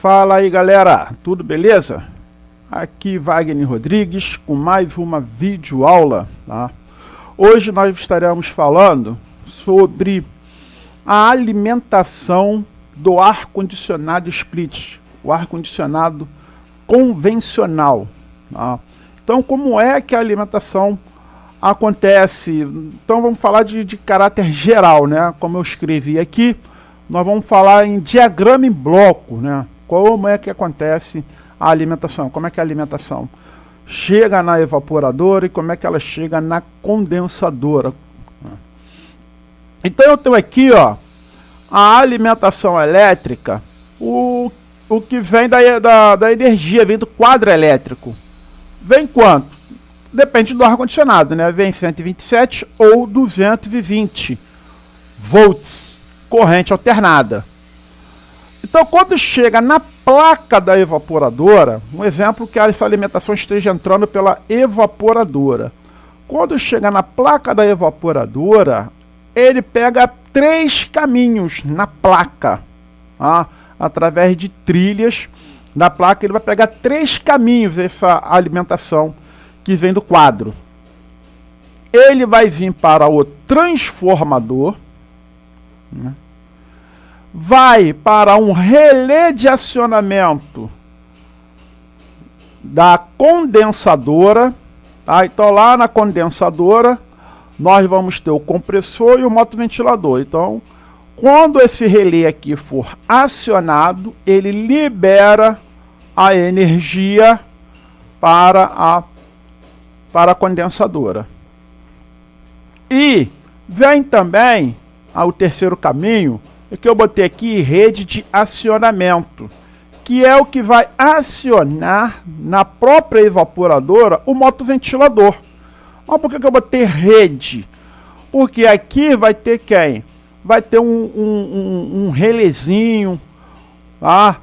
Fala aí, galera, tudo beleza? Aqui Wagner Rodrigues com mais uma videoaula, tá? Hoje nós estaremos falando sobre a alimentação do ar-condicionado split, o ar-condicionado convencional, tá? Então, como é que a alimentação acontece? Então vamos falar de caráter geral, né? Como eu escrevi aqui, nós vamos falar em diagrama em bloco, né? Como é que acontece a alimentação? Como é que a alimentação chega na evaporadora e como é que ela chega na condensadora? Então eu tenho aqui, ó, a alimentação elétrica, o que vem da energia, vem do quadro elétrico. Vem quanto? Depende do ar-condicionado, né? Vem 127 ou 220 volts, corrente alternada. Então, quando chega na placa da evaporadora, um exemplo que essa alimentação esteja entrando pela evaporadora. Quando chega na placa da evaporadora, ele pega 3 caminhos na placa, tá? Através de trilhas na placa, ele vai pegar 3 caminhos, essa alimentação que vem do quadro. Ele vai vir para o transformador, né? Vai para um relé de acionamento da condensadora, tá? Então lá na condensadora nós vamos ter o compressor e o motoventilador. Então, quando esse relé aqui for acionado, ele libera a energia para a condensadora. E vem também o terceiro caminho, que eu botei aqui, rede de acionamento, que é o que vai acionar na própria evaporadora o motoventilador. Mas por que eu botei rede? Porque aqui vai ter quem? Vai ter um relézinho, tá?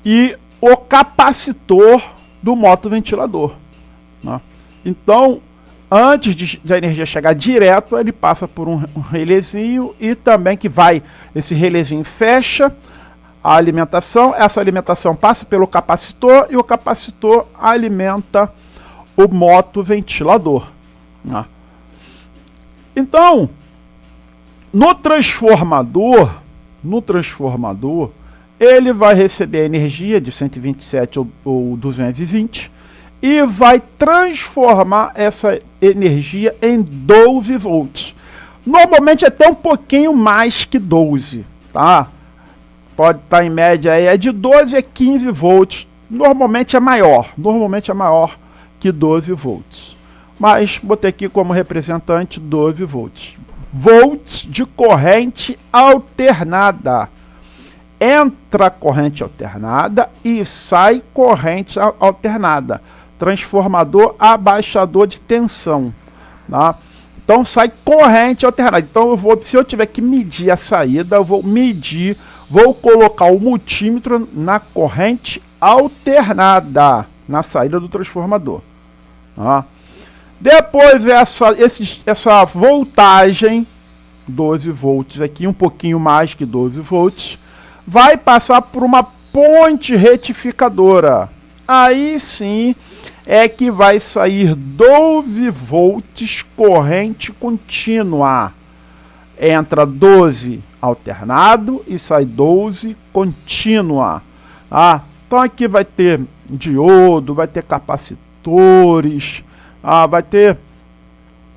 E o capacitor do motoventilador, tá? Então, antes da energia chegar direto, ele passa por um relézinho e também esse relézinho fecha a alimentação, essa alimentação passa pelo capacitor e o capacitor alimenta o motoventilador, né? Então, no transformador, ele vai receber a energia de 127 ou 220 e vai transformar essa energia em 12 volts. Normalmente até um pouquinho mais que 12, tá? Pode estar em média aí, é de 12 a 15 volts. Normalmente é maior que 12 volts. Mas botei aqui como representante 12 volts. Volts de corrente alternada. Entra corrente alternada e sai corrente alternada. Transformador abaixador de tensão, tá? Então sai corrente alternada. Então se eu tiver que medir a saída, eu vou colocar o multímetro na corrente alternada, na saída do transformador, tá? Depois essa voltagem, 12 volts aqui, um pouquinho mais que 12 volts, vai passar por uma ponte retificadora. Aí sim é que vai sair 12 volts corrente contínua. Entra 12 alternado e sai 12 contínua. Então aqui vai ter diodo, vai ter capacitores, vai ter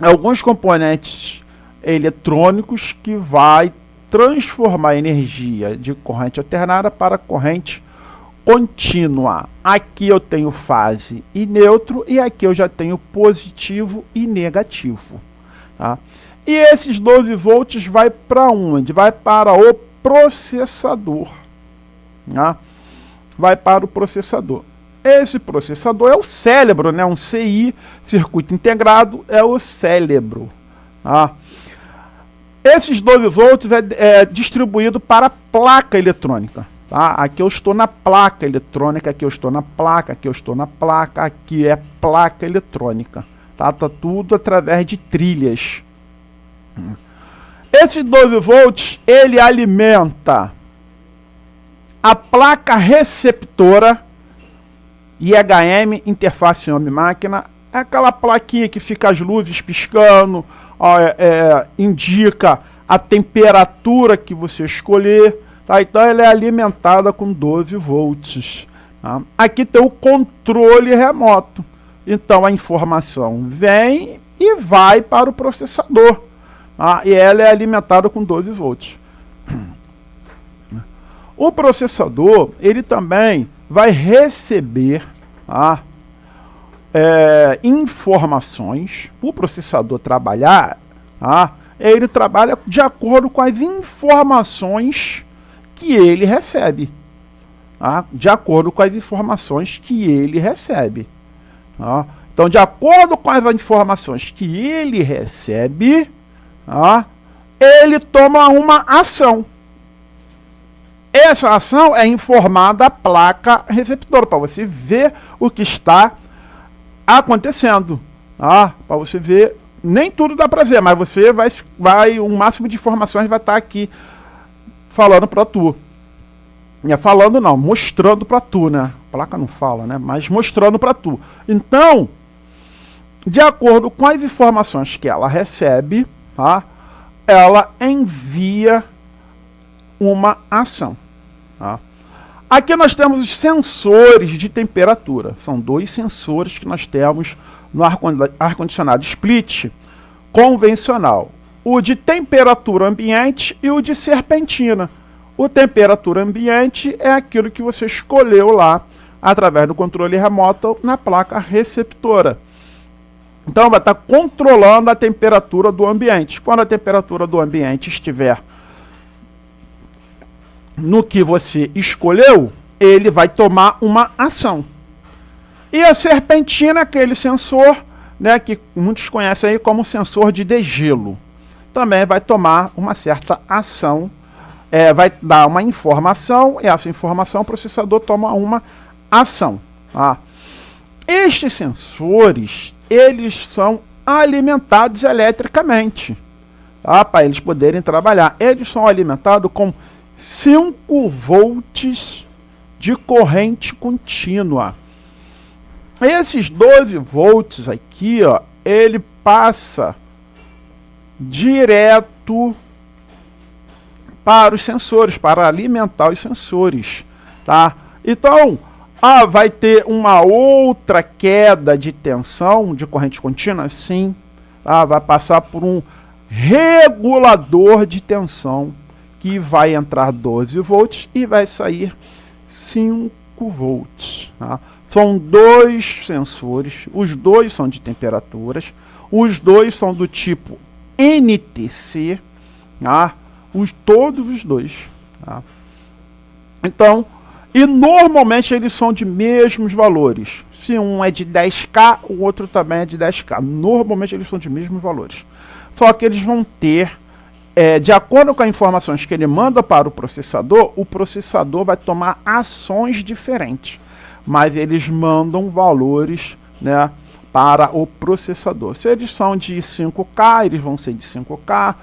alguns componentes eletrônicos que vai transformar a energia de corrente alternada para corrente contínua. Aqui eu tenho fase e neutro e aqui eu já tenho positivo e negativo, tá? E esses 12 volts vai para onde? Vai para o processador, tá? Vai para o processador. Esse processador é o cérebro, né? Um CI, circuito integrado, é o cérebro, tá? Esses 12 volts é distribuído para a placa eletrônica, tá? Aqui eu estou na placa eletrônica, aqui eu estou na placa, aqui eu estou na placa, aqui é placa eletrônica, tá? Tá tudo através de trilhas. Esse 12 volts, ele alimenta a placa receptora IHM, interface homem-máquina, é aquela plaquinha que fica as luzes piscando, indica a temperatura que você escolher, tá? Então ela é alimentada com 12 volts. Tá? Aqui tem o controle remoto. Então a informação vem e vai para o processador. Tá? E ela é alimentada com 12 volts. O processador, ele também vai receber, tá, informações. O processador trabalhar, tá, ele trabalha de acordo com as informações que ele recebe. Tá? De acordo com as informações que ele recebe. Tá? Então, de acordo com as informações que ele recebe, tá, ele toma uma ação. Essa ação é informada à placa receptora, para você ver o que está acontecendo. Tá? Para você ver, nem tudo dá para ver, mas você vai, o máximo de informações vai estar aqui falando para tu. Falando não, mostrando para tu, né? A placa não fala, né? Mas mostrando para tu. Então, de acordo com as informações que ela recebe, tá? Ela envia uma ação. Tá? Aqui nós temos os sensores de temperatura. São 2 sensores que nós temos no ar-condicionado split convencional. O de temperatura ambiente e o de serpentina. O temperatura ambiente é aquilo que você escolheu lá através do controle remoto na placa receptora. Então vai estar controlando a temperatura do ambiente. Quando a temperatura do ambiente estiver no que você escolheu, ele vai tomar uma ação. E a serpentina é aquele sensor, né, que muitos conhecem aí como sensor de degelo. Também vai tomar uma certa ação, vai dar uma informação, e essa informação o processador toma uma ação. Tá? Estes sensores, eles são alimentados eletricamente, tá? Para eles poderem trabalhar. Eles são alimentados com 5 volts de corrente contínua. Esses 12 volts aqui, ó, ele passa direto para os sensores, para alimentar os sensores, tá? Então, vai ter uma outra queda de tensão de corrente contínua? Sim, tá? Vai passar por um regulador de tensão que vai entrar 12 volts e vai sair 5 volts. Tá? São 2 sensores, os 2 são de temperaturas, os 2 são do tipo NTC, tá? Todos os 2. Tá? Então, e normalmente eles são de mesmos valores. Se um é de 10K, o outro também é de 10K. Normalmente eles são de mesmos valores. Só que eles vão ter, de acordo com as informações que ele manda para o processador vai tomar ações diferentes. Mas eles mandam valores, né, para o processador. Se eles são de 5K, eles vão ser de 5K,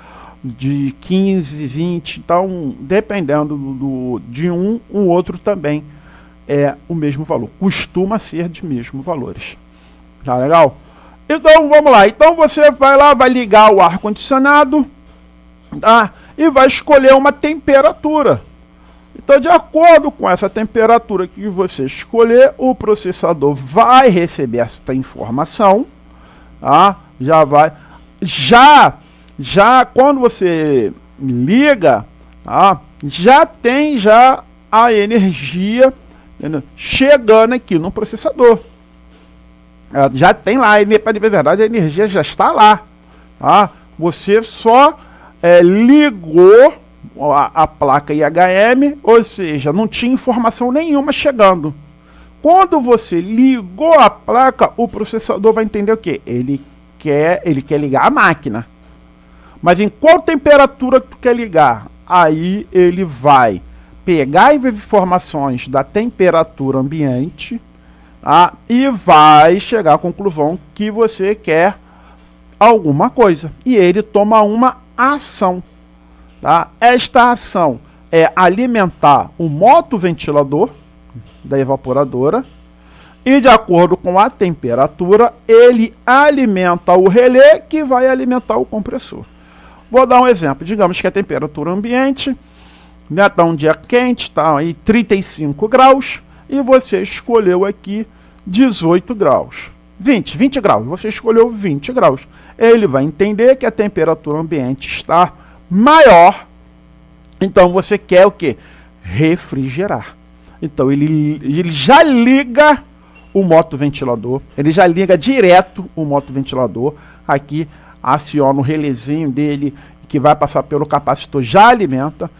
de 15, 20. Então, dependendo de um, o outro também é o mesmo valor. Costuma ser de mesmos valores. Tá legal? Então, vamos lá. Então, você vai lá, vai ligar o ar-condicionado, tá? E vai escolher uma temperatura. Então, de acordo com essa temperatura que você escolher, o processador vai receber essa informação, tá? Já quando você liga, tá? Já tem a energia, entendeu? Chegando aqui no processador. Já tem lá, para dizer a verdade, a energia já está lá. Tá? Você só ligou a placa IHM, ou seja, não tinha informação nenhuma chegando. Quando você ligou a placa, o processador vai entender o quê? Ele quer ligar a máquina. Mas em qual temperatura que tu quer ligar? Aí ele vai pegar as informações da temperatura ambiente, tá? E vai chegar à conclusão que você quer alguma coisa. E ele toma uma ação. Tá? Esta ação é alimentar o motoventilador da evaporadora e, de acordo com a temperatura, ele alimenta o relé, que vai alimentar o compressor. Vou dar um exemplo. Digamos que a temperatura ambiente, né, tá um dia quente, está aí 35 graus, e você escolheu aqui 18 graus. 20 graus, você escolheu 20 graus. Ele vai entender que a temperatura ambiente está maior, então você quer o quê? Refrigerar. Então ele já liga o motoventilador, ele já liga direto o motoventilador, aqui aciona o relézinho dele, que vai passar pelo capacitor, já alimenta,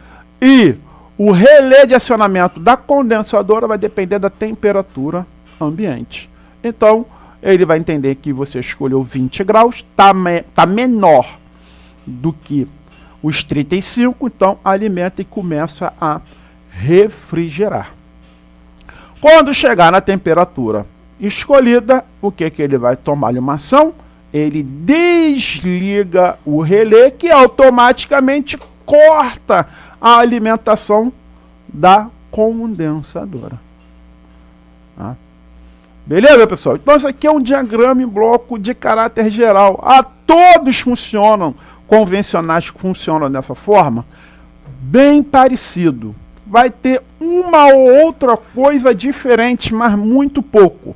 e o relé de acionamento da condensadora vai depender da temperatura ambiente. Então, ele vai entender que você escolheu 20 graus, tá menor do que os 35, então alimenta e começa a refrigerar. Quando chegar na temperatura escolhida, o que ele vai tomar uma ação? Ele desliga o relé, que automaticamente corta a alimentação da condensadora. Tá? Beleza, pessoal? Então isso aqui é um diagrama em bloco de caráter geral. Todos funcionam, convencionais que funcionam dessa forma, bem parecido. Vai ter uma ou outra coisa diferente, mas muito pouco.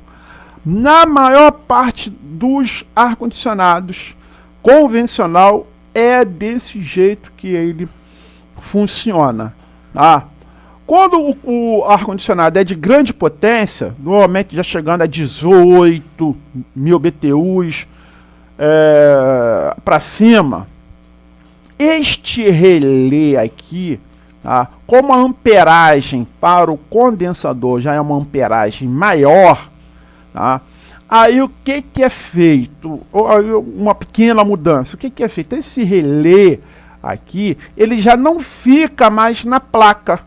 Na maior parte dos ar-condicionados convencional é desse jeito que ele funciona. Tá? Quando o ar-condicionado é de grande potência, normalmente já chegando a 18 mil BTUs para cima, este relé aqui, tá? Como a amperagem para o condensador já é uma amperagem maior, tá? Aí o que é feito? Uma pequena mudança. O que é feito? Esse relé aqui, ele já não fica mais na placa.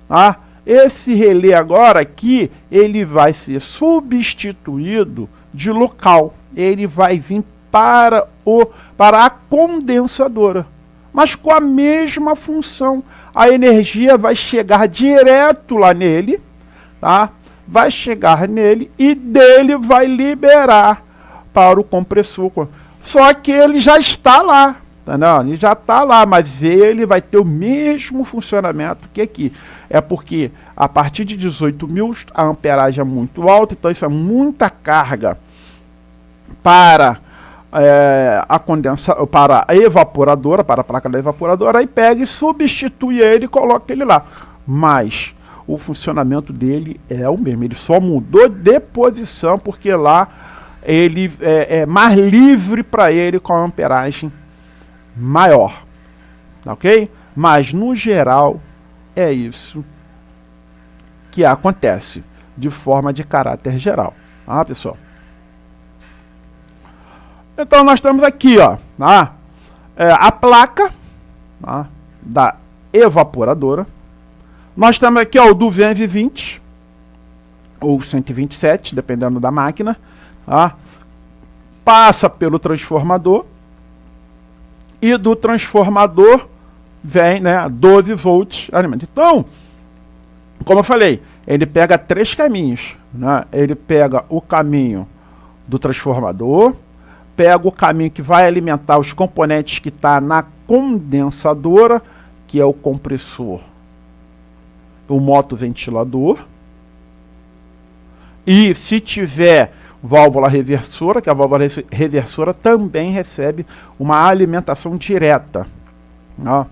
Tá? Esse relé agora aqui, ele vai ser substituído de local. Ele vai vir para a condensadora, mas com a mesma função. A energia vai chegar direto lá nele, tá? Vai chegar nele e dele vai liberar para o compressor. Só que ele já está lá, entendeu? Ele já está lá, mas ele vai ter o mesmo funcionamento que aqui. É porque a partir de 18 mil a amperagem é muito alta, então isso é muita carga para para a evaporadora, para a placa da evaporadora, aí pega e substitui ele e coloca ele lá. Mas o funcionamento dele é o mesmo, ele só mudou de posição porque lá ele é mais livre para ele com a amperagem maior, ok? Mas no geral é isso que acontece de forma de caráter geral, tá, pessoal? Então nós temos aqui, ó, tá? A placa, tá? Da evaporadora. Nós temos aqui, ó, o 220 ou 127, dependendo da máquina, tá? Passa pelo transformador e do transformador vem, né, 12 volts alimento. Então, como eu falei, ele pega 3 caminhos, né? Ele pega o caminho do transformador, pega o caminho que vai alimentar os componentes que está na condensadora, que é o compressor, o motoventilador, e se tiver válvula reversora, que a válvula reversora também recebe uma alimentação direta, tá?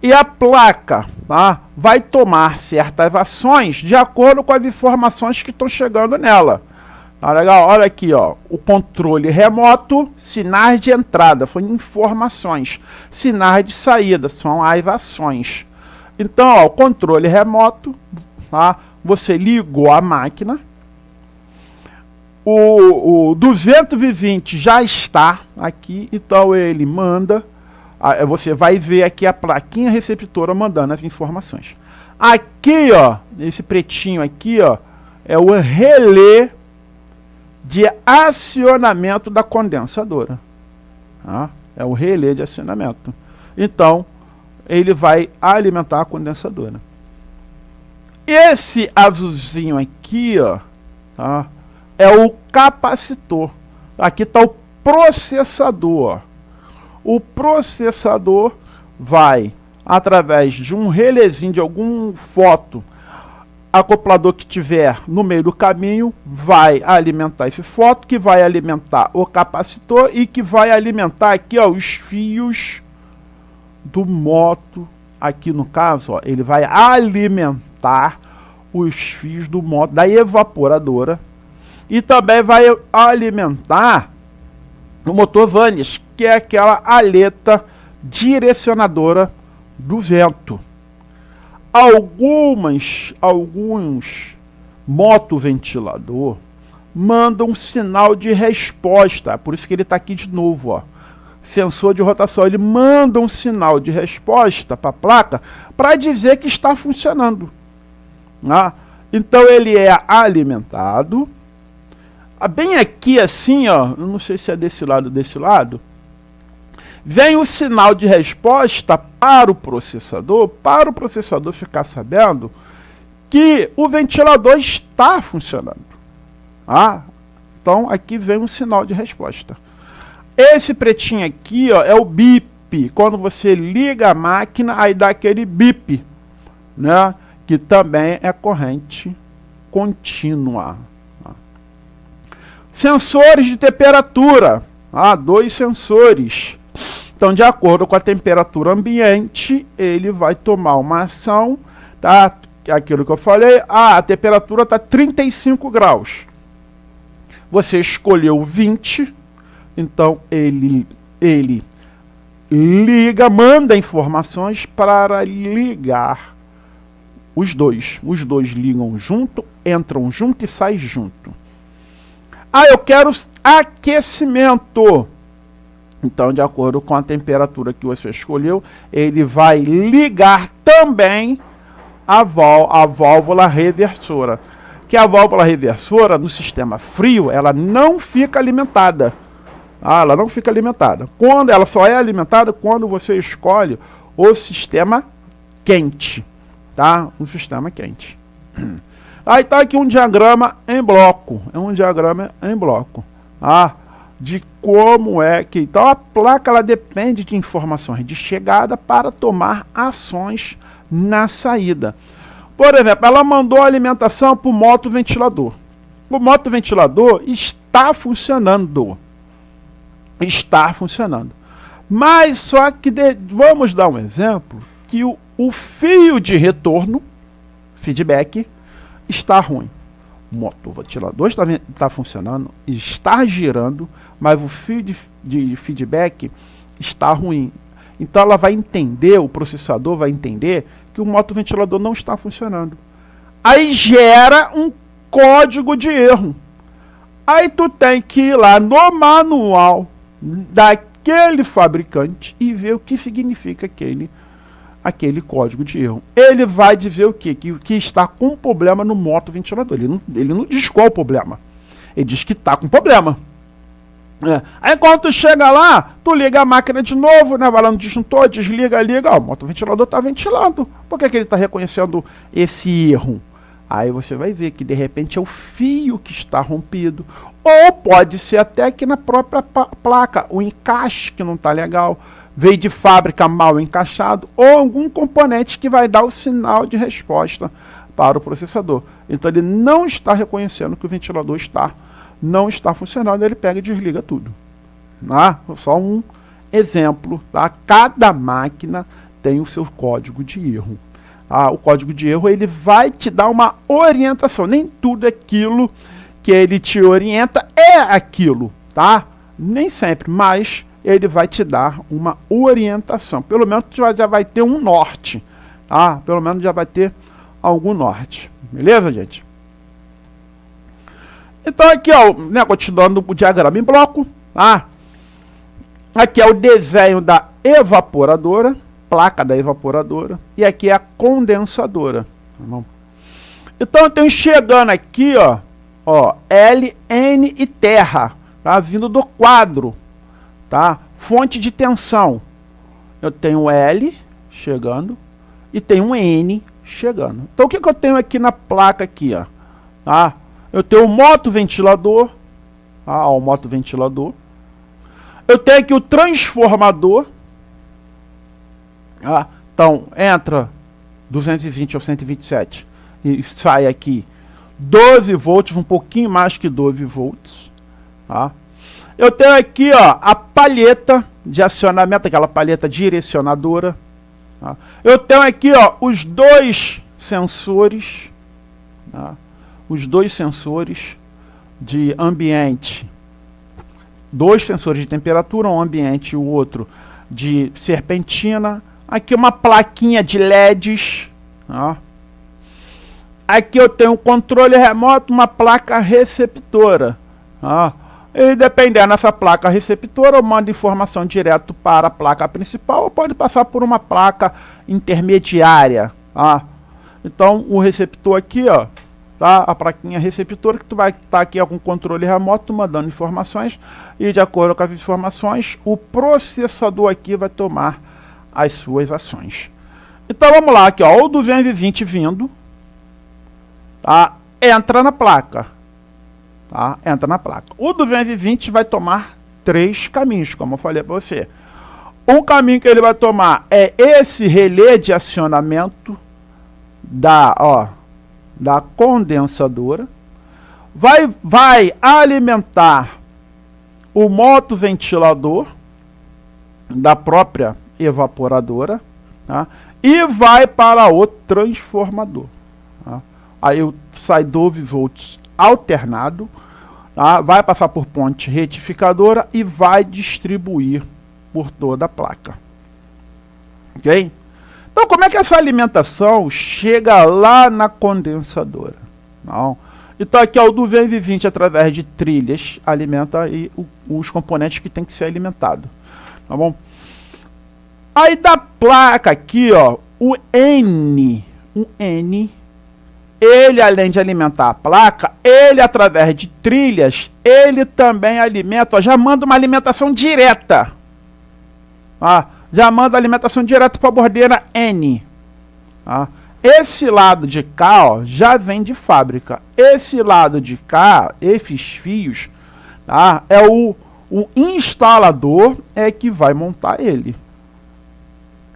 E a placa, tá, vai tomar certas ações de acordo com as informações que estão chegando nela. Tá legal? Olha aqui, ó, o controle remoto, sinais de entrada, são informações. Sinais de saída, são as ações. Então, ó, o controle remoto, tá? Você ligou a máquina. O 220 já está aqui, então ele manda. Você vai ver aqui a plaquinha receptora mandando as informações. Aqui, ó, esse pretinho aqui, ó, é o relé de acionamento da condensadora. Tá? É o relé de acionamento. Então, ele vai alimentar a condensadora. Esse azulzinho aqui, ó, tá, é o capacitor. Aqui está o processador. O processador vai, através de um relézinho de algum acoplador que tiver no meio do caminho, vai alimentar esse foto, que vai alimentar o capacitor e que vai alimentar aqui, ó, os fios do moto. Aqui no caso, ó, ele vai alimentar os fios do moto da evaporadora e também vai alimentar o motor Vanes, que é aquela aleta direcionadora do vento. Alguns motoventilador mandam um sinal de resposta, por isso que ele está aqui de novo, ó. Sensor de rotação, ele manda um sinal de resposta para a placa para dizer que está funcionando. Então ele é alimentado. Bem aqui assim, ó, eu não sei se é desse lado ou desse lado, vem o sinal de resposta para o processador ficar sabendo que o ventilador está funcionando. Então aqui vem um sinal de resposta. Esse pretinho aqui, ó, é o bip. Quando você liga a máquina, aí dá aquele bip, né? Que também é corrente contínua. Sensores de temperatura. 2 sensores. Então, de acordo com a temperatura ambiente, ele vai tomar uma ação, tá? Aquilo que eu falei, a temperatura está 35 graus. Você escolheu 20, então ele liga, manda informações para ligar os dois. Os dois ligam junto, entram junto e saem junto. Eu quero aquecimento. Então, de acordo com a temperatura que você escolheu, ele vai ligar também a válvula reversora. Que a válvula reversora, no sistema frio, ela não fica alimentada. Ela não fica alimentada. Quando ela só é alimentada quando você escolhe o sistema quente. Tá? O sistema quente. Aí está aqui um diagrama em bloco. É um diagrama em bloco. De como é que... Então a placa ela depende de informações de chegada para tomar ações na saída. Por exemplo, ela mandou a alimentação para o motoventilador. O motoventilador está funcionando. Está funcionando. Mas só que vamos dar um exemplo que o fio de retorno, feedback, está ruim. O motoventilador está funcionando, está girando, mas o fio de feedback está ruim. Então ela vai entender, o processador vai entender que o motoventilador não está funcionando. Aí gera um código de erro. Aí tu tem que ir lá no manual daquele fabricante e ver o que significa aquele código de erro. Ele vai dizer o quê? Que está com problema no motoventilador. Ele não diz qual o problema. Ele diz que está com problema. Aí quando tu chega lá, tu liga a máquina de novo, né? Vai lá no disjuntor, desliga, liga. O motoventilador está ventilando. Por que ele está reconhecendo esse erro? Aí você vai ver que de repente é o fio que está rompido. Ou pode ser até que na própria placa, o encaixe que não está legal, veio de fábrica mal encaixado, ou algum componente que vai dar o sinal de resposta para o processador. Então ele não está reconhecendo que o ventilador não está funcionando, ele pega e desliga tudo. Só um exemplo. Cada máquina tem o seu código de erro. O código de erro ele vai te dar uma orientação. Nem tudo aquilo que ele te orienta é aquilo, tá? Nem sempre, mas ele vai te dar uma orientação. Pelo menos já vai ter um norte, tá? Pelo menos já vai ter algum norte. Beleza, gente? Então aqui, ó, né, continuando o diagrama em bloco, tá? Aqui é o desenho da evaporadora, placa da evaporadora, e aqui é a condensadora. Tá bom? Então eu tenho chegando aqui, ó, L, N e terra, tá? Vindo do quadro, tá? Fonte de tensão. Eu tenho L chegando e tem um N chegando. Então o que eu tenho aqui na placa aqui, ó? Tá? Eu tenho o motoventilador, tá? O motoventilador. Eu tenho aqui o transformador. Tá? Então entra 220 ou 127 e sai aqui 12 volts, um pouquinho mais que 12 volts. Tá? Eu tenho aqui, ó, a palheta de acionamento, aquela palheta direcionadora. Tá? Eu tenho aqui, ó, os dois sensores, tá? Os dois sensores de ambiente. Dois sensores de temperatura, um ambiente e o outro de serpentina. Aqui uma plaquinha de LEDs. Tá? Aqui eu tenho um controle remoto, uma placa receptora. Tá? E dependendo dessa placa receptora, eu mando informação direto para a placa principal ou pode passar por uma placa intermediária. Tá? Então o receptor aqui, ó, tá? A plaquinha receptora que tu vai estar aqui com controle remoto mandando informações e de acordo com as informações o processador aqui vai tomar as suas ações. Então vamos lá, aqui ó, o 220 vindo, tá? Entra na placa, tá? Entra na placa. O 220 vai tomar 3 caminhos, como eu falei para você. Um caminho que ele vai tomar é esse relé de acionamento da condensadora, vai alimentar o motoventilador da própria evaporadora, tá? E vai para o transformador. Tá? Aí sai 12 volts alternado, tá? Vai passar por ponte retificadora e vai distribuir por toda a placa. Ok? Então, como é que essa alimentação chega lá na condensadora? Não. Então, aqui ó, o 220 através de trilhas alimenta aí os componentes que tem que ser alimentados. Tá bom? Aí da placa aqui, ó, o N, ele além de alimentar a placa, ele através de trilhas, ele também alimenta, ó, já manda uma alimentação direta. Ah, já manda alimentação direta para a bordeira N. Ah, esse lado de cá, ó, já vem de fábrica. Esse lado de cá, esses fios, tá, é o instalador é que vai montar ele.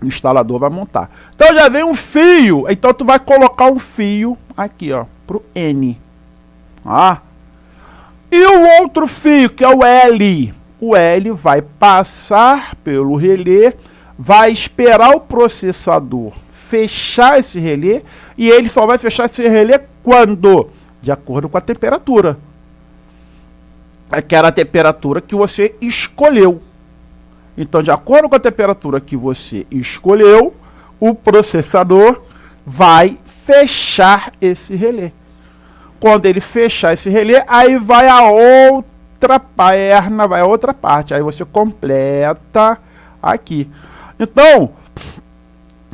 O instalador vai montar. Então já vem um fio. Então tu vai colocar um fio aqui, ó, pro N. Ah. E o outro fio, que é o L. O L vai passar pelo relé, vai esperar o processador fechar esse relé, e ele só vai fechar esse relé quando? De acordo com a temperatura. Aquela temperatura que você escolheu. Então, de acordo com a temperatura que você escolheu, o processador vai fechar esse relé. Quando ele fechar esse relé, aí vai a outra perna, vai a outra parte. Aí você completa aqui. Então,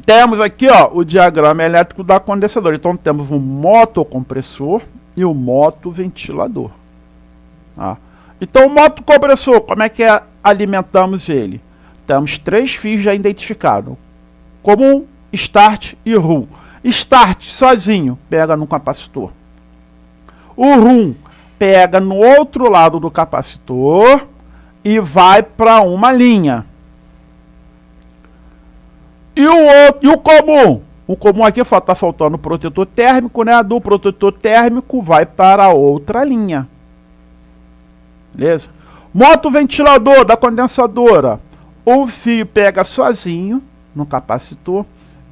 temos aqui ó, o diagrama elétrico da condensadora. Então, temos um motocompressor e o motoventilador. Tá? Então, o motocompressor, como é que alimentamos ele? Temos 3 fios já identificados. Comum, start e RUM. Start sozinho, pega no capacitor. O RUM pega no outro lado do capacitor e vai para uma linha. E o comum? O comum aqui está faltando o protetor térmico, né? Do protetor térmico vai para outra linha. Beleza? Motoventilador da condensadora. Um fio pega sozinho no capacitor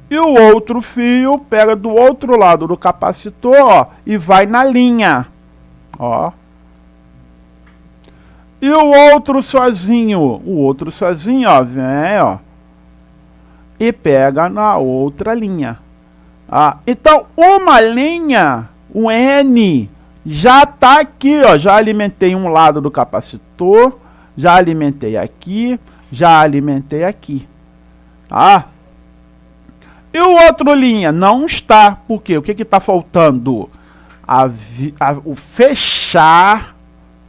e o outro fio pega do outro lado do capacitor, ó, e vai na linha. Ó. E o outro sozinho, ó, vem, ó, e pega na outra linha. Ah, então, uma linha, o N, já está aqui, ó, já alimentei um lado do capacitor, já alimentei aqui, já alimentei aqui. Tá? E o outro linha não está, por quê? O que está faltando? O fechar,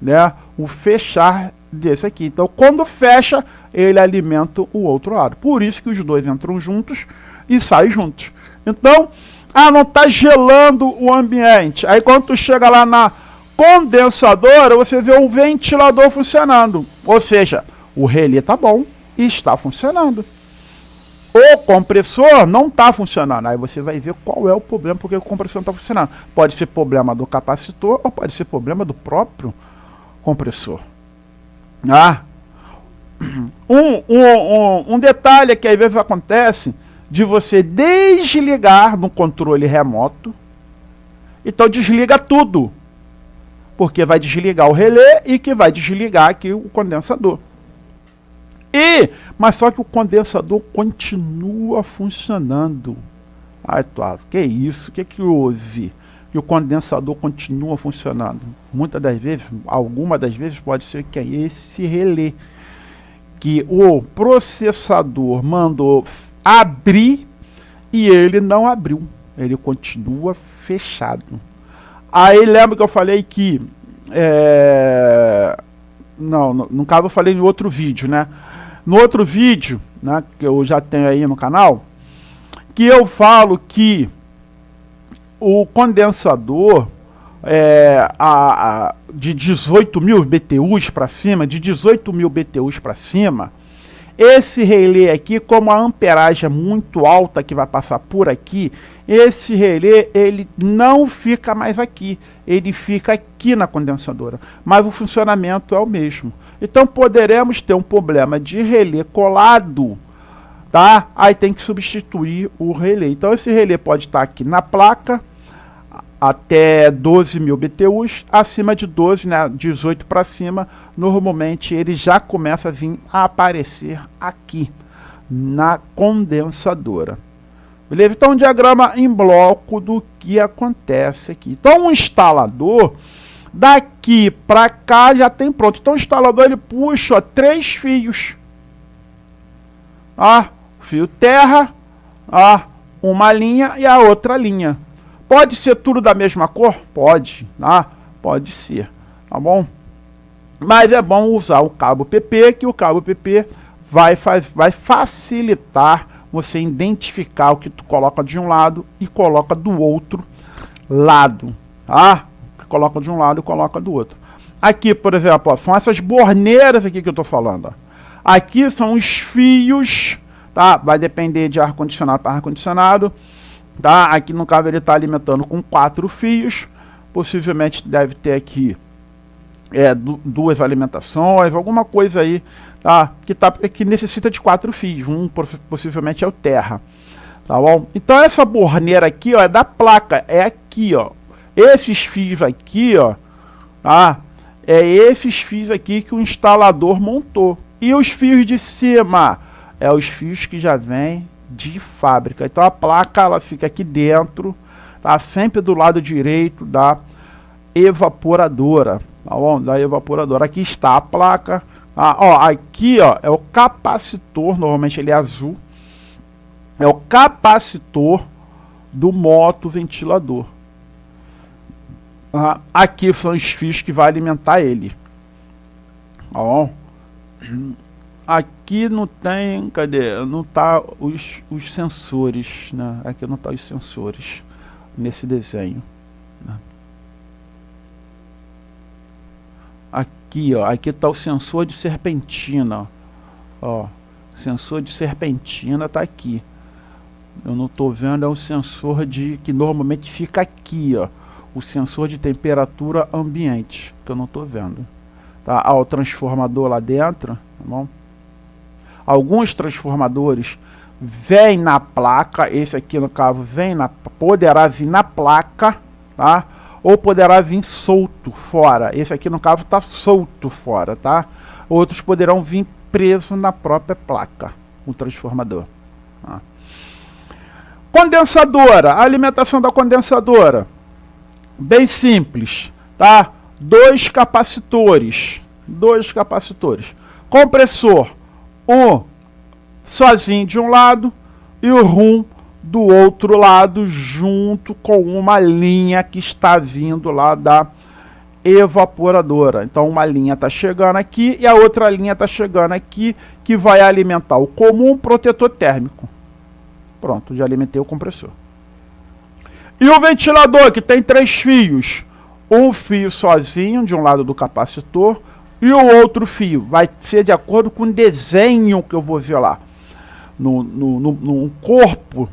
né? O fechar desse aqui. Então, quando fecha, ele alimenta o outro lado. Por isso que os dois entram juntos e saem juntos. Então, não está gelando o ambiente. Aí quando tu chega lá na condensadora, você vê o ventilador funcionando. Ou seja, o relé está bom e está funcionando. O compressor não está funcionando. Aí você vai ver qual é o problema, porque o compressor não está funcionando. Pode ser problema do capacitor ou pode ser problema do próprio compressor. Um detalhe que às vezes acontece de você desligar no controle remoto. Então desliga tudo. Porque vai desligar o relé e que vai desligar aqui o condensador. Mas só que o condensador continua funcionando. Que isso? O que houve? Que o condensador continua funcionando. Muitas das vezes, algumas das vezes pode ser que é esse relé que o processador mandou abrir e ele não abriu. Ele continua fechado. Aí lembra que eu falei que... no caso eu falei em outro vídeo, né? No outro vídeo, né, que eu já tenho aí no canal, que eu falo que o condensador de 18 mil BTUs para cima, esse relé aqui, como a amperagem é muito alta que vai passar por aqui, esse relé ele não fica mais aqui, ele fica aqui na condensadora, mas o funcionamento é o mesmo. Então poderemos ter um problema de relé colado, tá? Aí tem que substituir o relé. Então esse relé pode estar aqui na placa, até 12 mil BTUs, acima de 12, né, 18 para cima, normalmente ele já começa a vir a aparecer aqui na condensadora. Beleza? Então um diagrama em bloco do que acontece aqui. Então o instalador, daqui para cá já tem pronto. Então o instalador ele puxa 3 fios. Fio terra, uma linha e a outra linha. Pode ser tudo da mesma cor? Pode, pode ser, tá bom? Mas é bom usar o cabo PP, que o cabo PP vai facilitar você identificar o que tu coloca de um lado e coloca do outro lado, tá? Coloca de um lado e coloca do outro. Aqui, por exemplo, são essas borneiras aqui que eu estou falando. Aqui são os fios, tá? Vai depender de ar-condicionado para ar-condicionado. Tá? Aqui no caso ele está alimentando com 4 fios, possivelmente deve ter aqui 2 alimentações, alguma coisa aí, tá? Que necessita de 4 fios, possivelmente é o terra, tá bom? Então essa borneira aqui, é da placa, é aqui, esses fios aqui, tá? É esses fios aqui que o instalador montou, e os fios de cima, os fios que já vêm de fábrica. Então a placa ela fica aqui dentro, tá? Sempre do lado direito da evaporadora, tá bom? Da evaporadora. Aqui está a placa, tá? Aqui é o capacitor, normalmente ele é azul, é o capacitor do motoventilador. Aqui são os fios que vai alimentar ele, tá bom? Aqui não tem, cadê? Não tá os sensores, né? Aqui não tá os sensores nesse desenho, né? Aqui, aqui tá o sensor de serpentina, sensor de serpentina tá aqui. Eu não tô vendo, é o sensor que normalmente fica aqui, o sensor de temperatura ambiente, que eu não tô vendo, tá? O transformador lá dentro, tá bom? Alguns transformadores vêm na placa, esse aqui no caso poderá vir na placa, tá? Ou poderá vir solto fora. Esse aqui no caso está solto fora, tá? Outros poderão vir preso na própria placa, o transformador. Tá? Condensadora, a alimentação da condensadora, bem simples, tá? 2 capacitores, compressor, sozinho de um lado e o rum do outro lado, junto com uma linha que está vindo lá da evaporadora. Então uma linha está chegando aqui e a outra linha está chegando aqui, que vai alimentar o comum protetor térmico. Pronto, já alimentei o compressor. E o ventilador, que tem 3 fios. Um fio sozinho de um lado do capacitor e o outro fio vai ser de acordo com o desenho que eu vou ver lá no corpo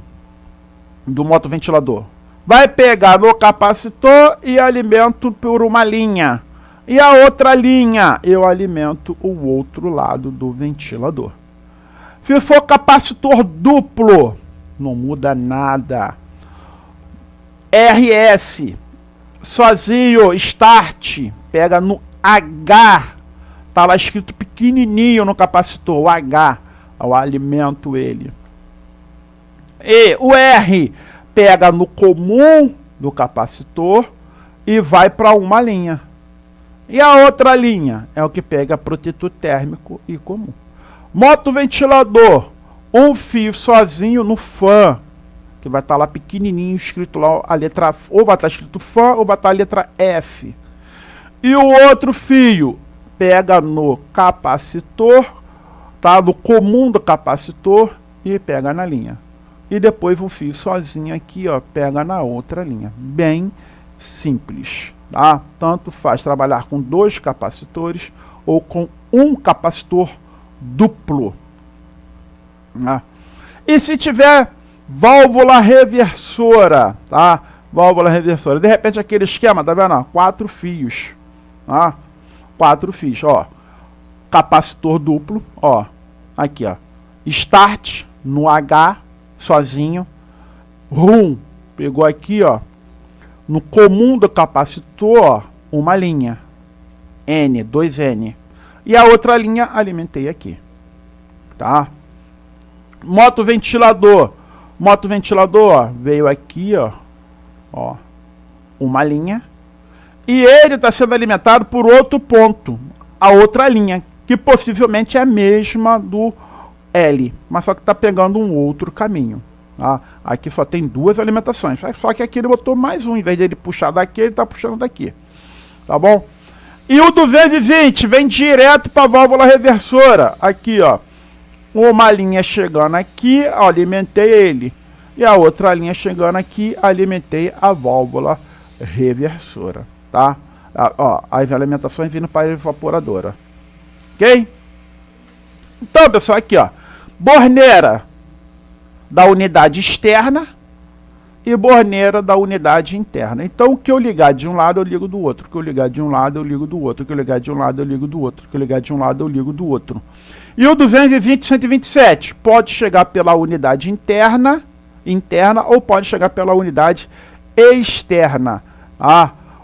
do motoventilador. Vai pegar no capacitor e alimento por uma linha. E a outra linha eu alimento o outro lado do ventilador. Se for capacitor duplo, não muda nada. RS, sozinho, start, pega no H. Tá lá escrito pequenininho no capacitor, o H. Eu alimento ele. E o R pega no comum do capacitor e vai para uma linha. E a outra linha é o que pega protetor térmico e comum. Motoventilador, um fio sozinho no fã, que vai estar lá pequenininho, escrito lá a letra, ou vai estar escrito fã, ou vai estar a letra F. E o outro fio pega no capacitor, tá, no comum do capacitor e pega na linha. E depois o fio sozinho aqui, ó, pega na outra linha. Bem simples, tá? Tanto faz trabalhar com 2 capacitores ou com um capacitor duplo. Tá? E se tiver válvula reversora, tá? Válvula reversora. De repente aquele esquema, tá vendo? 4 fios, tá? 4 fios, ó. Capacitor duplo, ó. Aqui, ó. Start no H, sozinho. Rum, pegou aqui, ó. No comum do capacitor, ó, uma linha. N, 2N. E a outra linha alimentei aqui. Tá? Motoventilador. Motoventilador, ó, veio aqui, ó, uma linha. E ele está sendo alimentado por outro ponto, a outra linha, que possivelmente é a mesma do L, mas só que está pegando um outro caminho. Tá? Aqui só tem 2 alimentações, só que aqui ele botou mais um, em vez de ele puxar daqui, ele está puxando daqui. Tá bom? E o 220 vem direto para a válvula reversora. Aqui, ó. Uma linha chegando aqui, ó, alimentei ele. E a outra linha chegando aqui, alimentei a válvula reversora. Tá? Ó, as alimentações vindo para a evaporadora. Ok? Então, pessoal, aqui, ó. Borneira da unidade externa e borneira da unidade interna. Então, o que eu ligar de um lado, eu ligo do outro. O que eu ligar de um lado, eu ligo do outro. O que eu ligar de um lado, eu ligo do outro. O que eu ligar de um lado, eu ligo do outro. E o 220 127 pode chegar pela unidade interna ou pode chegar pela unidade externa.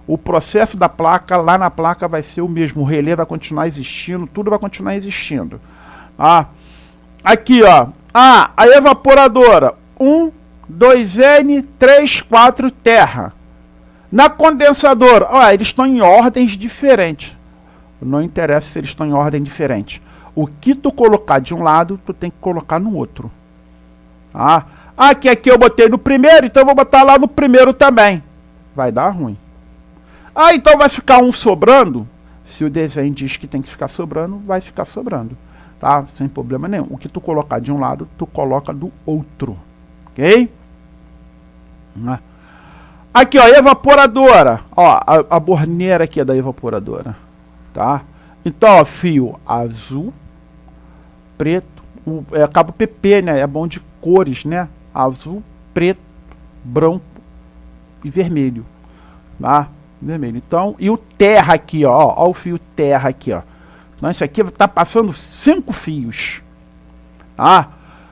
O processo da placa, lá na placa vai ser o mesmo. O relé vai continuar existindo, tudo vai continuar existindo. Aqui, ó. A evaporadora. 1, 2N, 3, 4, terra. Na condensadora, ó, eles estão em ordens diferentes. Não interessa se eles estão em ordem diferente. O que tu colocar de um lado, tu tem que colocar no outro. Aqui eu botei no primeiro, então eu vou botar lá no primeiro também. Vai dar ruim. Então vai ficar um sobrando. Se o desenho diz que tem que ficar sobrando, vai ficar sobrando. Tá? Sem problema nenhum. O que tu colocar de um lado, tu coloca do outro. Ok? Aqui, ó, evaporadora. Ó, a borneira aqui é da evaporadora. Tá? Então, ó, fio azul, preto, cabo PP, né? É bom de cores, né? Azul, preto, branco e vermelho. Tá? Vermelho. Então, e o terra aqui, ó o fio terra aqui, ó. Então, isso aqui tá passando 5 fios. Tá?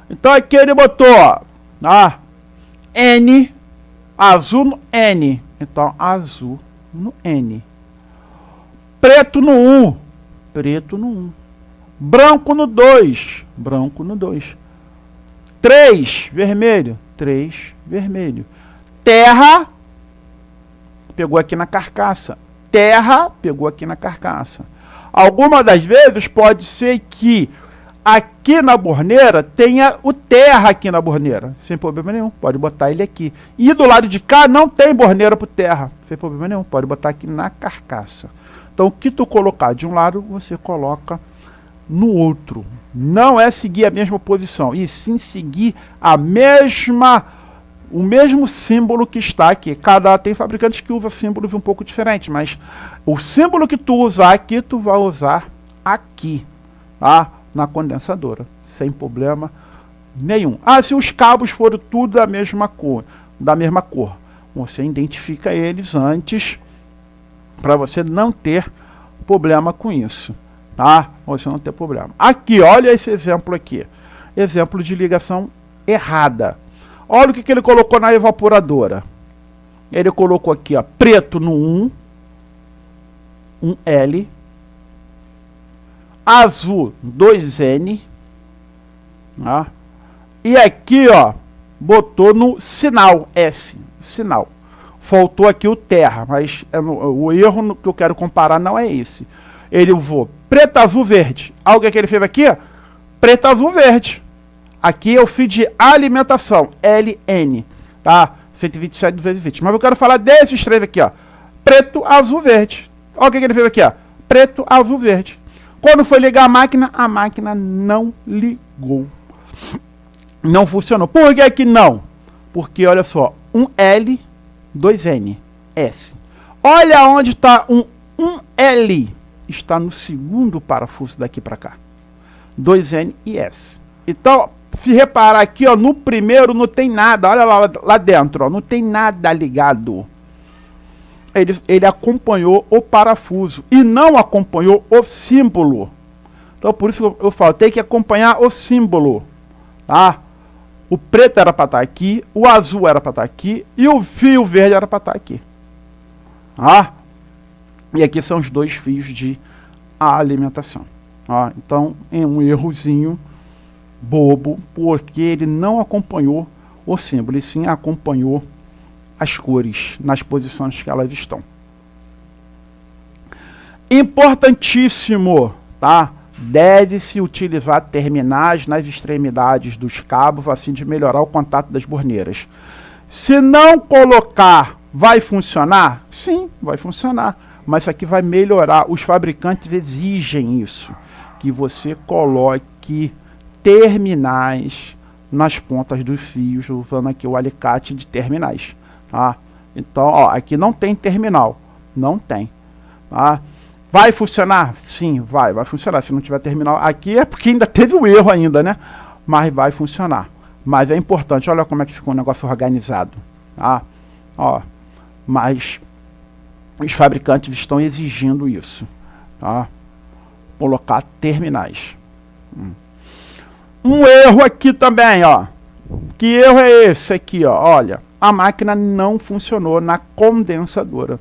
Então, aqui ele botou, ó, N, azul no N. Então, azul no N. Preto no 1. Preto no 1. Branco no 2. Branco no 2. 3, vermelho. 3, vermelho. Terra, pegou aqui na carcaça. Terra, pegou aqui na carcaça. Algumas das vezes pode ser que aqui na borneira tenha o terra aqui na borneira, sem problema nenhum, pode botar ele aqui. E do lado de cá não tem borneira para o terra, sem problema nenhum, pode botar aqui na carcaça. Então o que tu colocar de um lado, você coloca no outro. Não é seguir a mesma posição, e sim seguir o mesmo símbolo que está aqui. Tem fabricantes que usam símbolos um pouco diferentes, mas o símbolo que tu usar aqui, tu vai usar aqui, tá? Na condensadora, sem problema nenhum. Se os cabos forem tudo da mesma cor, você identifica eles antes, para você não ter problema com isso, tá? Você não ter problema. Aqui, olha esse exemplo aqui. Exemplo de ligação errada. Olha o que ele colocou na evaporadora. Ele colocou aqui, ó, preto no 1, 1L, azul 2N, tá? E aqui, ó, botou no sinal S, sinal. Faltou aqui o terra, mas o erro que eu quero comparar não é esse. Ele usou preto, azul, verde. Algo que ele fez aqui? Preto, azul, verde. Aqui eu fiz de alimentação, LN, tá? 127 vezes 20. Mas eu quero falar desses três aqui, ó. Preto, azul, verde. Olha o que ele fez aqui, ó. Preto, azul, verde. Quando foi ligar a máquina não ligou. Não funcionou. Por que que não? Porque, olha só, 1L, 2N, S. Olha onde está 1L. Está no segundo parafuso daqui para cá. 2N e S. Então, se reparar aqui, ó, no primeiro não tem nada. Olha lá dentro, ó, não tem nada ligado. Ele acompanhou o parafuso e não acompanhou o símbolo. Então, por isso que eu falo, tem que acompanhar o símbolo, tá? O preto era para estar aqui, o azul era para estar aqui e o fio verde era para estar aqui. Tá? E aqui são os dois fios de alimentação. Tá? Então, é um errozinho bobo, porque ele não acompanhou o símbolo, e sim acompanhou as cores nas posições que elas estão. Importantíssimo, tá? Deve-se utilizar terminais nas extremidades dos cabos, a fim de melhorar o contato das borneiras. Se não colocar, vai funcionar? Sim, vai funcionar. Mas isso aqui vai melhorar. Os fabricantes exigem isso, que você coloque terminais nas pontas dos fios, usando aqui o alicate de terminais. Tá? Então, ó, aqui não tem terminal. Não tem. Tá? Vai funcionar? Sim, vai funcionar. Se não tiver terminal aqui é porque ainda teve o erro ainda, né? Mas vai funcionar. Mas é importante, olha como é que ficou o negócio organizado. Tá? Ó, mas os fabricantes estão exigindo isso. Tá? Colocar terminais. Um erro aqui também, ó. Que erro é esse aqui, ó? Olha, a máquina não funcionou na condensadora.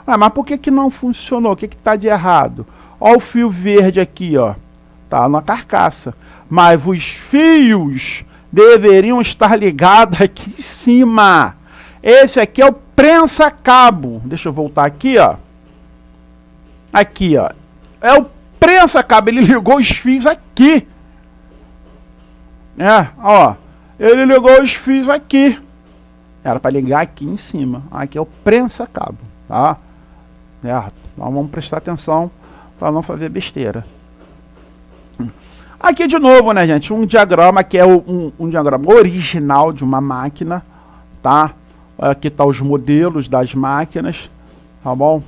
Mas por que não funcionou? O que está de errado? Olha o fio verde aqui, ó. Tá na carcaça. Mas os fios deveriam estar ligados aqui em cima. Esse aqui é o prensa-cabo. Deixa eu voltar aqui, ó. Aqui, ó. É o prensa-cabo. Ele ligou os fios aqui. Ó. Ele ligou os fios aqui. Era para ligar aqui em cima. Aqui é o prensa-cabo. Tá? Então vamos prestar atenção para não fazer besteira. Aqui de novo, né, gente? Um diagrama que é um diagrama original de uma máquina. Tá? Aqui tá os modelos das máquinas. Tá bom?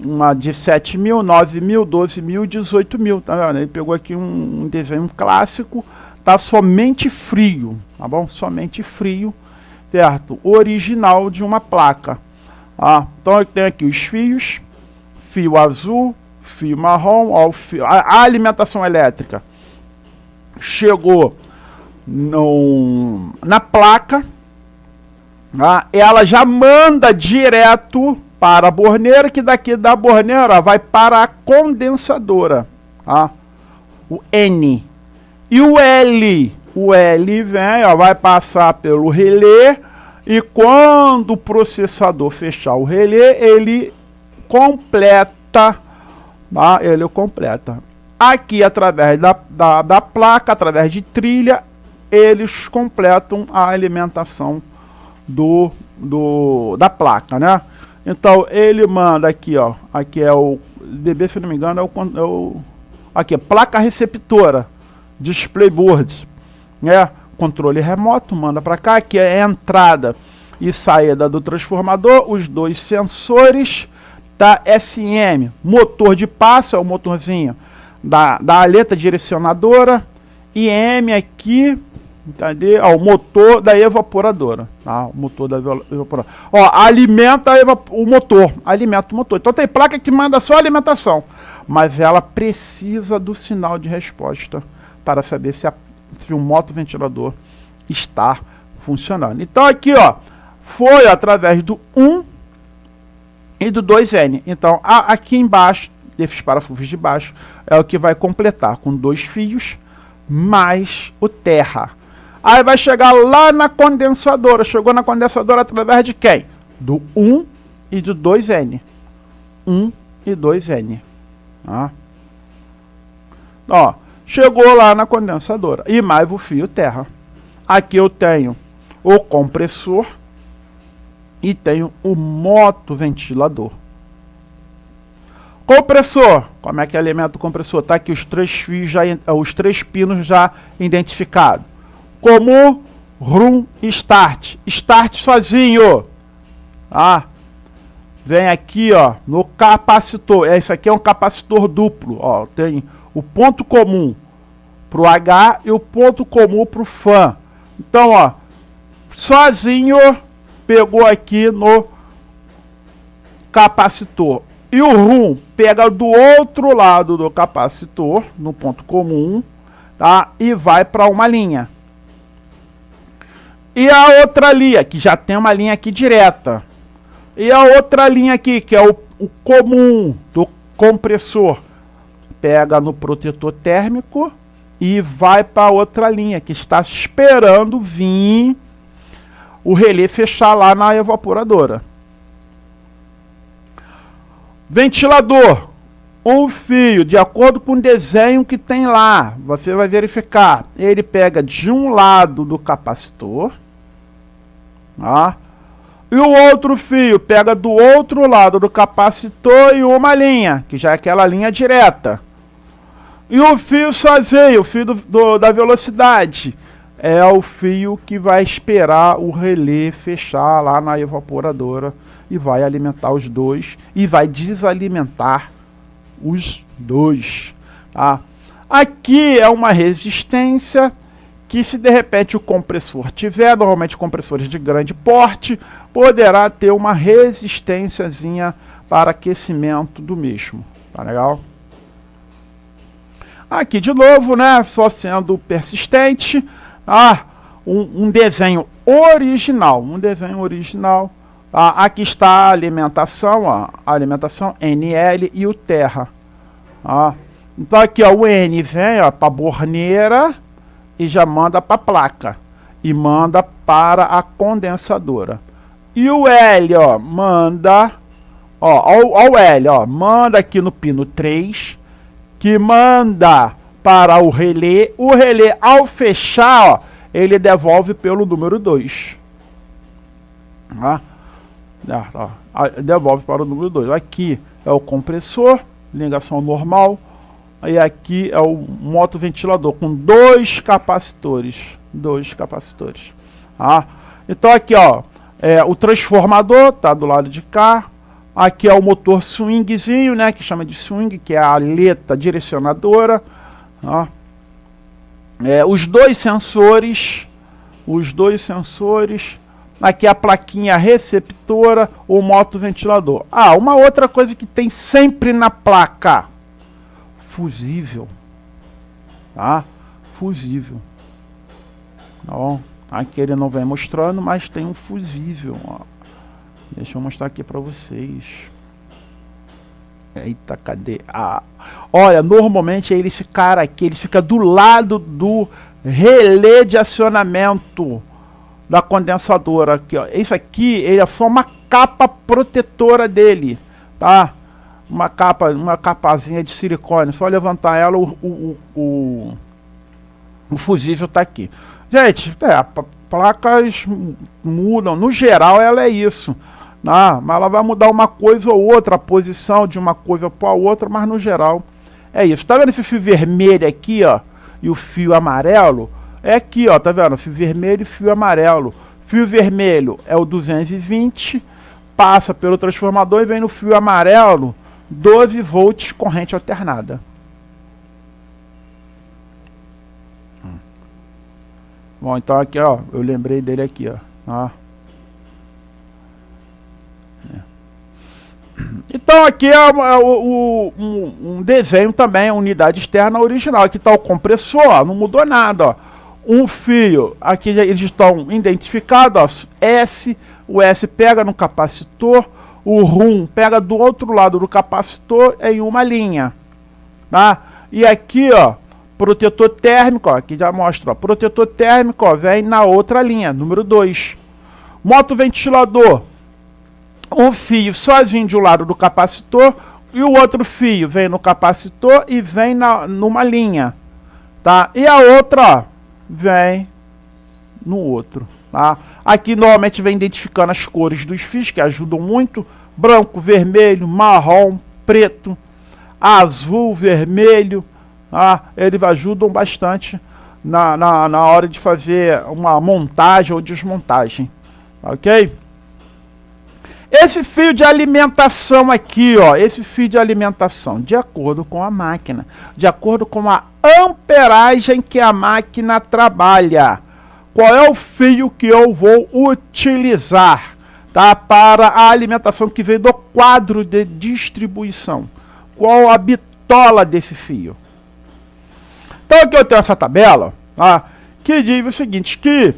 Uma de 7.000, 9.000, 12.000, 18.000. Tá vendo? Ele pegou aqui um desenho clássico. Tá somente frio. Tá bom? Somente frio. Certo? Original de uma placa. Então eu tenho aqui os fios, fio azul, fio marrom, ó, a alimentação elétrica chegou na placa, ela já manda direto para a borneira, que daqui da borneira vai para a condensadora, o N. E o L vem, ó, vai passar pelo relé. E quando o processador fechar o relé, ele completa. Ele completa. Aqui, através da placa, através de trilha, eles completam a alimentação da placa, né? Então, ele manda aqui, ó. Aqui é o DB, se não me engano, aqui, placa receptora, display board, né? Controle remoto, manda para cá. Aqui é a entrada e saída do transformador, os dois sensores da SM, motor de passo, é o motorzinho da aleta direcionadora, e M aqui, entendeu? Ó, o motor da evaporadora, tá? O motor da evaporadora. Ó, alimenta o motor, alimenta o motor. Então tem placa que manda só alimentação, mas ela precisa do sinal de resposta para saber se o motoventilador está funcionando. Então aqui, ó, foi através do 1 e do 2N. Então aqui embaixo, desses parafusos de baixo, é o que vai completar com 2 fios mais o terra. Aí vai chegar lá na condensadora. Chegou na condensadora através de quem? Do 1 e do 2N. 1 e 2N. Tá? Ó, chegou lá na condensadora. E mais o fio terra. Aqui eu tenho o compressor e tenho o motoventilador. Compressor, como é que alimenta o compressor? Tá aqui os 3 fios, os 3 pinos já identificados. Como Room Start. Start sozinho. Tá? Vem aqui, ó, no capacitor. Esse aqui é um capacitor duplo. Ó, tem o ponto comum para o H e o ponto comum para o FAN. Então, ó, sozinho pegou aqui no capacitor. E o RUM pega do outro lado do capacitor, no ponto comum, tá? E vai para uma linha. E a outra linha, que já tem uma linha aqui direta. E a outra linha aqui, que é o comum do compressor, pega no protetor térmico e vai para outra linha, que está esperando vir o relé fechar lá na evaporadora. Ventilador, um fio, de acordo com o desenho que tem lá, você vai verificar, ele pega de um lado do capacitor, tá? E o outro fio pega do outro lado do capacitor e uma linha, que já é aquela linha direta. E o fio sozinho, o fio da velocidade, é o fio que vai esperar o relé fechar lá na evaporadora e vai alimentar os dois e vai desalimentar os dois. Tá? Aqui é uma resistência que, se de repente o compressor tiver, normalmente compressores de grande porte, poderá ter uma resistênciazinha para aquecimento do mesmo. Tá legal? Aqui de novo, né, só sendo persistente, um desenho original, aqui está a alimentação, ó, a alimentação NL e o terra. Então aqui, ó, o N vem para a borneira e já manda para a placa e manda para a condensadora. E o L, ó, manda, ó o L, ó, manda aqui no pino 3, que manda para o relé. O relé, ao fechar, ó, ele devolve pelo número 2. Devolve para o número 2. Aqui é o compressor, ligação normal. E aqui é o motoventilador com 2 capacitores. Então aqui, ó, o transformador tá do lado de cá. Aqui é o motor swingzinho, né, que chama de swing, que é a aleta direcionadora. Os dois sensores. Aqui a plaquinha receptora, o motoventilador. Uma outra coisa que tem sempre na placa: fusível. Tá? Fusível. Ó, aqui ele não vem mostrando, mas tem um fusível. Ó. Deixa eu mostrar aqui para vocês. Eita, cadê? Olha, normalmente ele fica aqui, ele fica do lado do relé de acionamento da condensadora. Aqui, ó. Isso aqui, ele é só uma capa protetora dele, tá? uma capazinha de silicone, só levantar ela, o fusível tá aqui. Gente, placas mudam, no geral ela é isso, né? Mas ela vai mudar uma coisa ou outra, a posição de uma coisa para outra, mas no geral é isso. Tá vendo esse fio vermelho aqui, ó, e o fio amarelo? É aqui, ó, tá vendo? Fio vermelho e fio amarelo. Fio vermelho é o 220, passa pelo transformador e vem no fio amarelo, 12 volts, corrente alternada. Bom, então aqui, ó, eu lembrei dele aqui, ó. Então aqui é um desenho também, unidade externa original. Aqui está o compressor, ó, não mudou nada, ó. Um fio, aqui eles estão identificados, ó, S, o S pega no capacitor, o RUM pega do outro lado do capacitor em uma linha, tá? E aqui, ó, protetor térmico, ó, aqui já mostra, ó, protetor térmico, ó, vem na outra linha, número 2. Motoventilador, um fio sozinho de um lado do capacitor e o outro fio vem no capacitor e vem numa linha, tá? E a outra, ó, vem no outro, tá? Aqui normalmente vem identificando as cores dos fios, que ajudam muito: branco, vermelho, marrom, preto, azul, vermelho, tá? Eles ajudam bastante na hora de fazer uma montagem ou desmontagem, ok? Esse fio de alimentação aqui, ó, esse fio de alimentação, de acordo com a máquina, de acordo com a amperagem que a máquina trabalha, qual é o fio que eu vou utilizar, tá, para a alimentação que vem do quadro de distribuição? Qual a bitola desse fio? Então aqui eu tenho essa tabela, tá, que diz o seguinte, que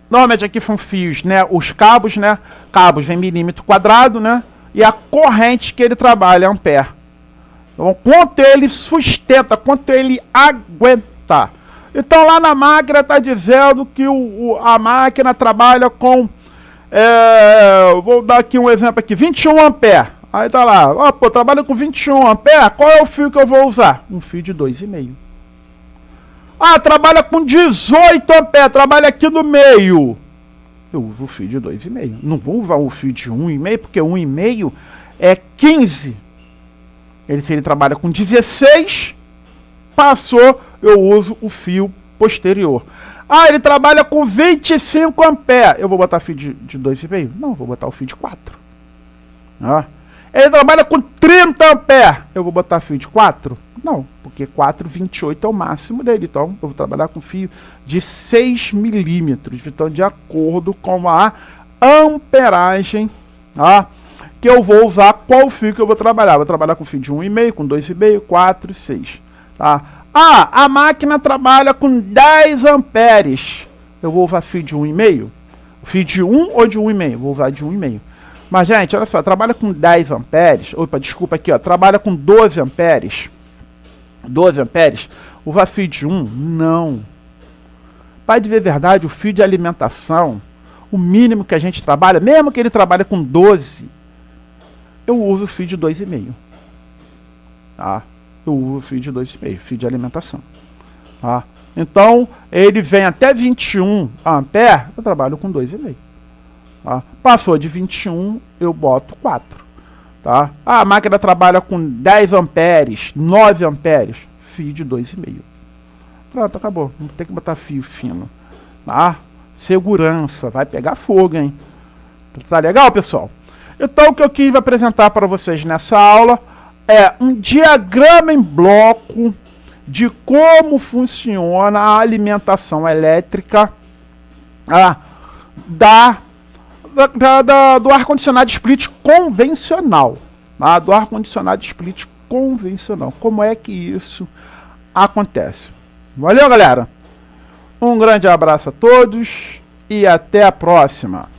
normalmente aqui são fios, né, os cabos, né, cabos vem milímetro quadrado, né, e a corrente que ele trabalha é ampere. Então, quanto ele sustenta, quanto ele aguenta. Então lá na máquina está dizendo que a máquina trabalha com, vou dar aqui um exemplo aqui, 21 ampere. Aí tá lá, ó, pô, trabalha com 21 ampere, qual é o fio que eu vou usar? Um fio de 2,5. Ah, trabalha com 18 ampere, trabalha aqui no meio. Eu uso o fio de 2,5. Não vou usar o fio de 1,5, porque 1,5 é 15. Se ele trabalha com 16, passou, eu uso o fio posterior. Ah, ele trabalha com 25 ampere. Eu vou botar fio de 2,5? Não, vou botar o fio de 4. Ah. Ele trabalha com 30 ampere. Eu vou botar fio de 4? Não, porque 4,28 é o máximo dele. Então, eu vou trabalhar com fio de 6 milímetros. Então, de acordo com a amperagem, tá, que eu vou usar, qual fio que eu vou trabalhar. Vou trabalhar com fio de 1,5, com 2,5, 4, 6. Tá? Ah, a máquina trabalha com 10 amperes. Eu vou usar fio de 1,5? Fio de 1 ou de 1,5? Vou usar de 1,5. Mas, gente, olha só, trabalha com 10 amperes. Opa, desculpa aqui, ó. Trabalha com 12 amperes. 12 amperes. Usar fio de 1? Não. Para dizer a verdade, o fio de alimentação, o mínimo que a gente trabalha, mesmo que ele trabalhe com 12, eu uso fio de 2,5. Tá? Eu uso fio de 2,5, fio de alimentação. Tá? Então, ele vem até 21 amperes, eu trabalho com 2,5. Tá? Passou de 21, eu boto 4. Tá? A máquina trabalha com 10 amperes, 9 amperes, fio de 2,5. Pronto, acabou. Não tem que botar fio fino. Tá? Segurança, vai pegar fogo, hein? Tá legal, pessoal? Então, o que eu quis apresentar para vocês nessa aula é um diagrama em bloco de como funciona a alimentação elétrica do ar-condicionado split convencional. Tá? Do ar-condicionado split convencional. Como é que isso acontece? Valeu, galera! Um grande abraço a todos e até a próxima!